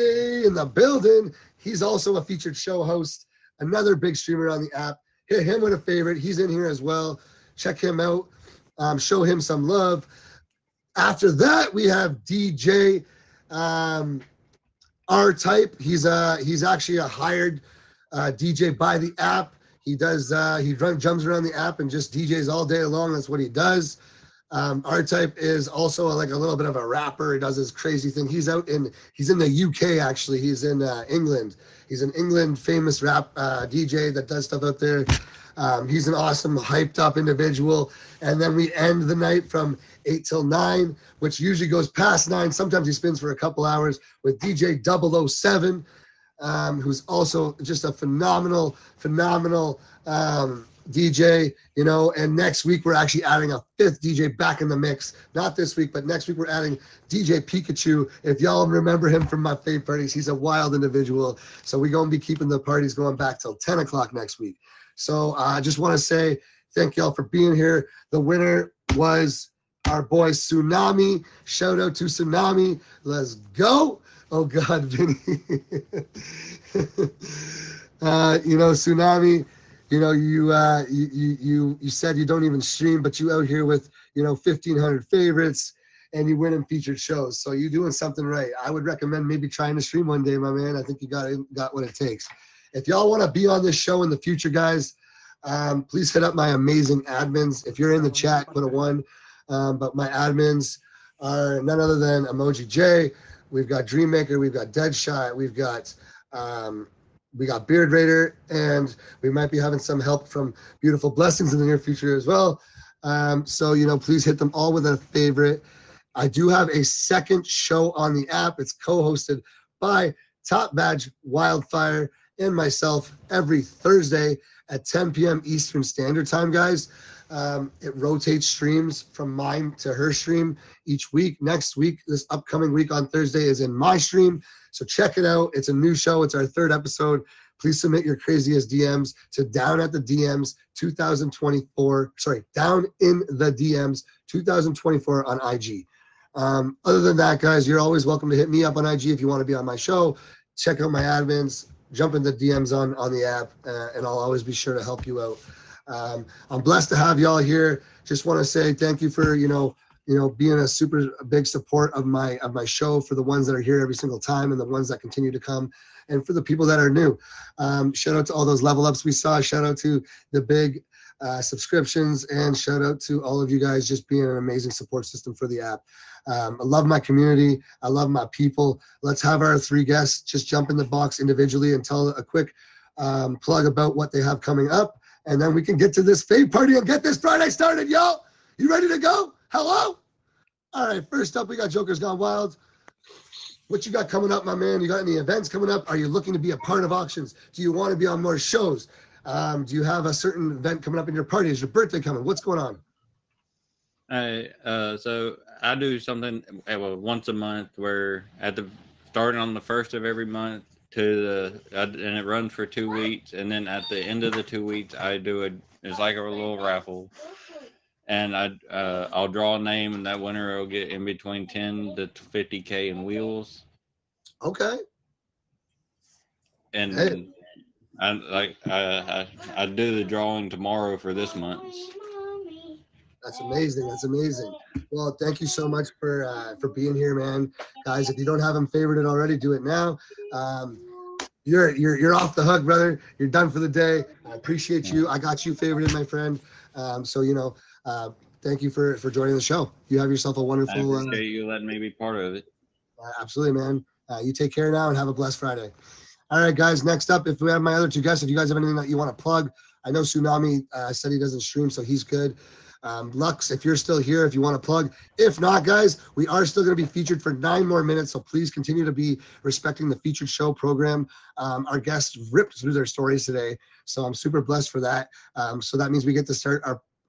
in the building. He's also a featured show host, another big streamer on the app. Hit him with a favorite. He's in here as well. Check him out. Show him some love. After that, we have DJ R-Type. He's actually a hired DJ by the app. He does jumps around the app and just DJs all day long. That's what he does. R-Type is also like a little bit of a rapper. He does this crazy thing. He's in the UK actually. He's in England. He's an England famous rap DJ that does stuff out there. He's an awesome, hyped up individual. And then we end the night from 8 till 9, which usually goes past 9. Sometimes he spins for a couple hours with DJ 007, who's also just a phenomenal DJ, you know. And next week we're actually adding a 5th DJ back in the mix. Not this week, but next week we're adding DJ Pikachu. If y'all remember him from my fave parties, he's a wild individual. So we're going to be keeping the parties going back till 10 o'clock next week. So I just want to say thank y'all for being here. The winner was our boy Tsunami. Shout out to Tsunami. Let's go. Oh God, Vinny. You know, Tsunami, you know, you said you don't even stream, but you out here with, you know, 1,500 favorites and you win in featured shows. So you're doing something right. I would recommend maybe trying to stream one day, my man. I think you got what it takes. If y'all want to be on this show in the future, guys, please hit up my amazing admins. If you're in the chat, put a 1. But my admins are none other than Emoji J. We've got Dreammaker. We've got Deadshot. We got Beard Raider, and we might be having some help from Beautiful Blessings in the near future as well. So, you know, please hit them all with a favorite. I do have a second show on the app. It's co-hosted by Top Badge Wildfire and myself every Thursday at 10 p.m. Eastern Standard Time, guys. It rotates streams from mine to her stream each week. Next week, this upcoming week on Thursday, is in my stream. So check it out. It's a new show. It's our 3rd episode. Please submit your craziest DMs to Down in the DMs 2024 on IG. Other than that, guys, you're always welcome to hit me up on IG if you want to be on my show. Check out my admins. Jump in the DMs on the app, and I'll always be sure to help you out. I'm blessed to have y'all here. Just want to say thank you for, you know, being a super big support of my show, for the ones that are here every single time and the ones that continue to come, and for the people that are new. Shout out to all those level ups we saw. Shout out to the big subscriptions, and shout out to all of you guys just being an amazing support system for the app. I love my community. I love my people. Let's have our 3 guests just jump in the box individually and tell a quick plug about what they have coming up. And then we can get to this fave party and get this Friday started, y'all. You ready to go? Hello? All right, first up, we got Jokers Gone Wild. What you got coming up, my man? You got any events coming up? Are you looking to be a part of auctions? Do you want to be on more shows? Do you have a certain event coming up in your party? Is your birthday coming? What's going on? So I do something once a month, where starting on the 1st of every month and it runs for 2 weeks, and then at the end of the 2 weeks I do it's like a little raffle, and I'll draw a name, and that winner will get in between 10 to 50K in wheels. Okay. And hey. I do the drawing tomorrow for this month. That's amazing. That's amazing. Well, thank you so much for being here, man. Guys, if you don't have them favorited already, do it now. You're off the hook, brother. You're done for the day. I appreciate you. I got you favorited, my friend. So, you know, thank you for joining the show. You have yourself a wonderful. I appreciate you letting me be part of it. Absolutely, man. You take care now and have a blessed Friday. All right, guys. Next up, if we have my other 2 guests, if you guys have anything that you want to plug, I know Tsunami said he doesn't stream, so he's good. Lux, if you're still here, if you want to plug. If not, guys, we are still going to be featured for 9 more minutes, so please continue to be respecting the featured show program. Our guests ripped through their stories today, so I'm super blessed for that. So that means we get to start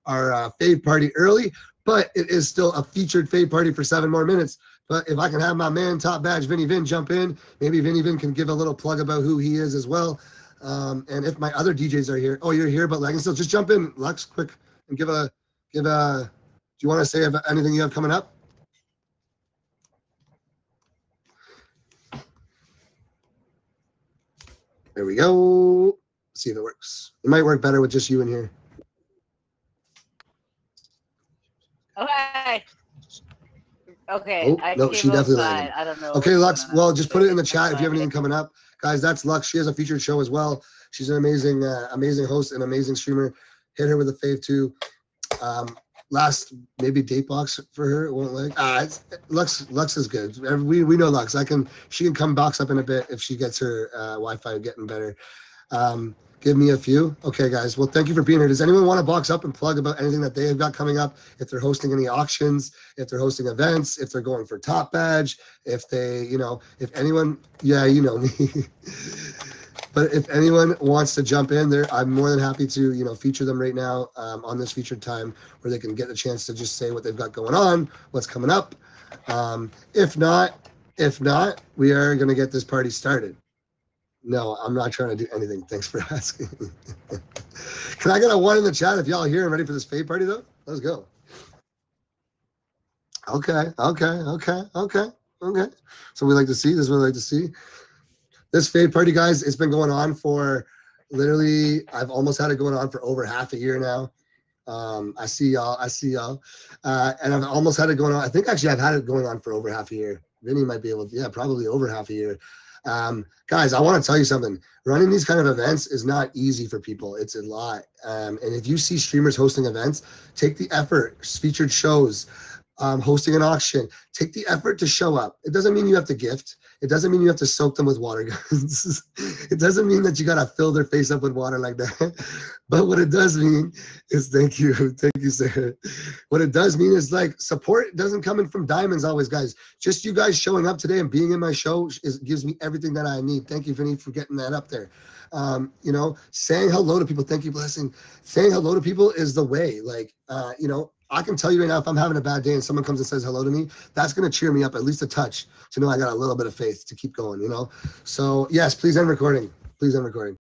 our fave party early, but it is still a featured fave party for 7 more minutes. But if I can have my man, Top Badge, Vinny Vin, jump in, maybe Vinny Vin can give a little plug about who he is as well. And if my other DJs are here, oh, you're here, but I can still just jump in, Lux, quick, and give a, do you want to say about anything you have coming up? There we go. See if it works. It might work better with just you in here. Okay. Okay. Oh, no, she definitely landed. I don't know. Okay, Lux, well, just put it in the chat if you have anything coming up. Guys, that's Lux. She has a featured show as well. She's an amazing, amazing host and amazing streamer. Hit her with a fave too. Last maybe date box for her. It won't like. Lux is good. We know Lux. She can come box up in a bit if she gets her Wi-Fi getting better. Give me a few. Okay, guys. Well, thank you for being here. Does anyone want to box up and plug about anything that they have got coming up? If they're hosting any auctions, if they're hosting events, if they're going for Top Badge, if they, if anyone, yeah, you know me. But if anyone wants to jump in there, I'm more than happy to, feature them right now on this featured time where they can get a chance to just say what they've got going on, what's coming up. If not, we are going to get this party started. No, I'm not trying to do anything. Thanks for asking. Can I get a 1 in the chat if y'all here and ready for this fade party though? Let's go. Okay. So we like to see, this is what we like to see. This fade party, guys, it's been going on for literally, I've almost had it going on for over half a year now. I see y'all. And I've almost had it going on. I think actually I've had it going on for over half a year. Vinny might be able to, yeah, probably over half a year. Guys, I want to tell you something. Running these kind of events is not easy for people. It's a lot. And if you see streamers hosting events, take the effort, featured shows, hosting an auction, take the effort to show up. It doesn't mean you have to gift. It doesn't mean you have to soak them with water guns. It doesn't mean that you got to fill their face up with water like that. But what it does mean is, thank you, Sarah. What it does mean is like support doesn't come in from diamonds always, guys. Just you guys showing up today and being in my show gives me everything that I need. Thank you, Vinny, for getting that up there. Saying hello to people, thank you, Blessing. Saying hello to people is the way. Like, I can tell you right now, if I'm having a bad day and someone comes and says hello to me, that's going to cheer me up at least a touch to know I got a little bit of faith to keep going, So yes, please end recording. Please end recording.